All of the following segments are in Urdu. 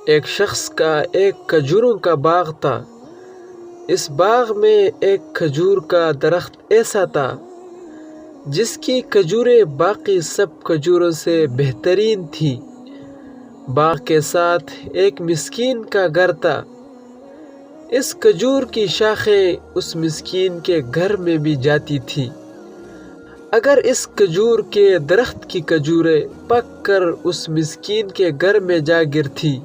ایک شخص کا ایک کھجوروں کا باغ تھا۔ اس باغ میں ایک کھجور کا درخت ایسا تھا جس کی کھجوریں باقی سب کھجوروں سے بہترین تھیں۔ باغ کے ساتھ ایک مسکین کا گھر تھا۔ اس کھجور کی شاخیں اس مسکین کے گھر میں بھی جاتی تھیں۔ اگر اس کھجور کے درخت کی کھجوریں پک کر اس مسکین کے گھر میں جا گرتی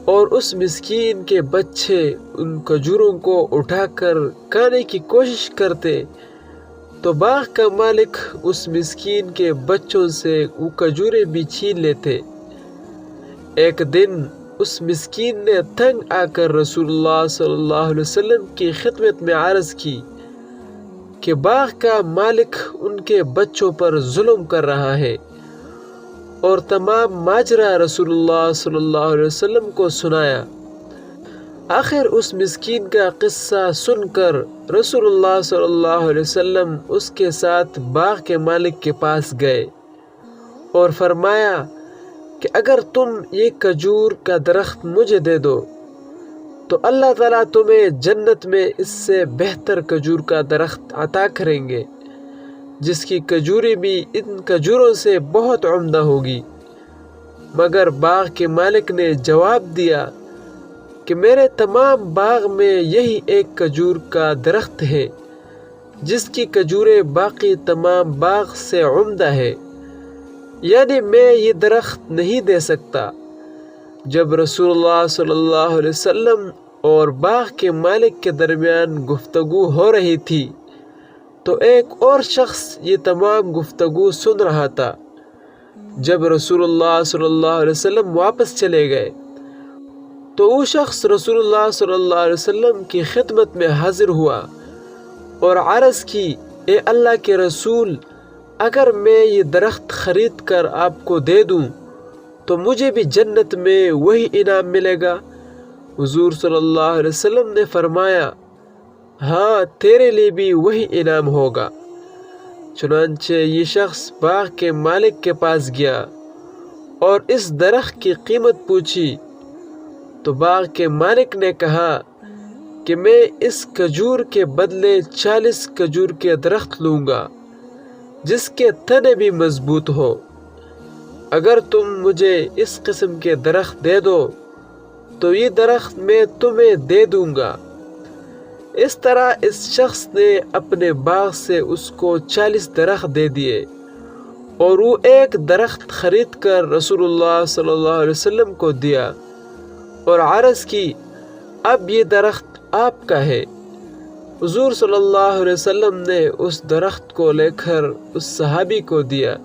اور اس مسکین کے بچے ان کھجوروں کو اٹھا کر کھانے کی کوشش کرتے تو باغ کا مالک اس مسکین کے بچوں سے وہ کھجوریں بھی چھین لیتے۔ ایک دن اس مسکین نے تنگ آ کر رسول اللہ صلی اللہ علیہ وسلم کی خدمت میں عرض کی کہ باغ کا مالک ان کے بچوں پر ظلم کر رہا ہے، اور تمام ماجرا رسول اللہ صلی اللہ علیہ وسلم کو سنایا۔ آخر اس مسکین کا قصہ سن کر رسول اللہ صلی اللہ علیہ وسلم اس کے ساتھ باغ کے مالک کے پاس گئے اور فرمایا کہ اگر تم یہ کھجور کا درخت مجھے دے دو تو اللہ تعالیٰ تمہیں جنت میں اس سے بہتر کھجور کا درخت عطا کریں گے، جس کی کھجوریں بھی ان کھجوروں سے بہت عمدہ ہوگی۔ مگر باغ کے مالک نے جواب دیا کہ میرے تمام باغ میں یہی ایک کھجور کا درخت ہے جس کی کھجوریں باقی تمام باغ سے عمدہ ہے، یعنی میں یہ درخت نہیں دے سکتا۔ جب رسول اللہ صلی اللہ علیہ وسلم اور باغ کے مالک کے درمیان گفتگو ہو رہی تھی تو ایک اور شخص یہ تمام گفتگو سن رہا تھا۔ جب رسول اللہ صلی اللہ علیہ وسلم واپس چلے گئے تو وہ شخص رسول اللہ صلی اللہ علیہ وسلم کی خدمت میں حاضر ہوا اور عرض کی، اے اللہ کے رسول، اگر میں یہ درخت خرید کر آپ کو دے دوں تو مجھے بھی جنت میں وہی انعام ملے گا؟ حضور صلی اللہ علیہ وسلم نے فرمایا، ہاں، تیرے لیے بھی وہی انعام ہوگا۔ چنانچہ یہ شخص باغ کے مالک کے پاس گیا اور اس درخت کی قیمت پوچھی تو باغ کے مالک نے کہا کہ میں اس کھجور کے بدلے 40 کھجور کے درخت لوں گا جس کے تنے بھی مضبوط ہو۔ اگر تم مجھے اس قسم کے درخت دے دو تو یہ درخت میں تمہیں دے دوں گا۔ اس طرح اس شخص نے اپنے باغ سے اس کو 40 درخت دے دیے اور وہ ایک درخت خرید کر رسول اللہ صلی اللہ علیہ وسلم کو دیا اور عرض کی، اب یہ درخت آپ کا ہے۔ حضور صلی اللہ علیہ وسلم نے اس درخت کو لے کر اس صحابی کو دیا۔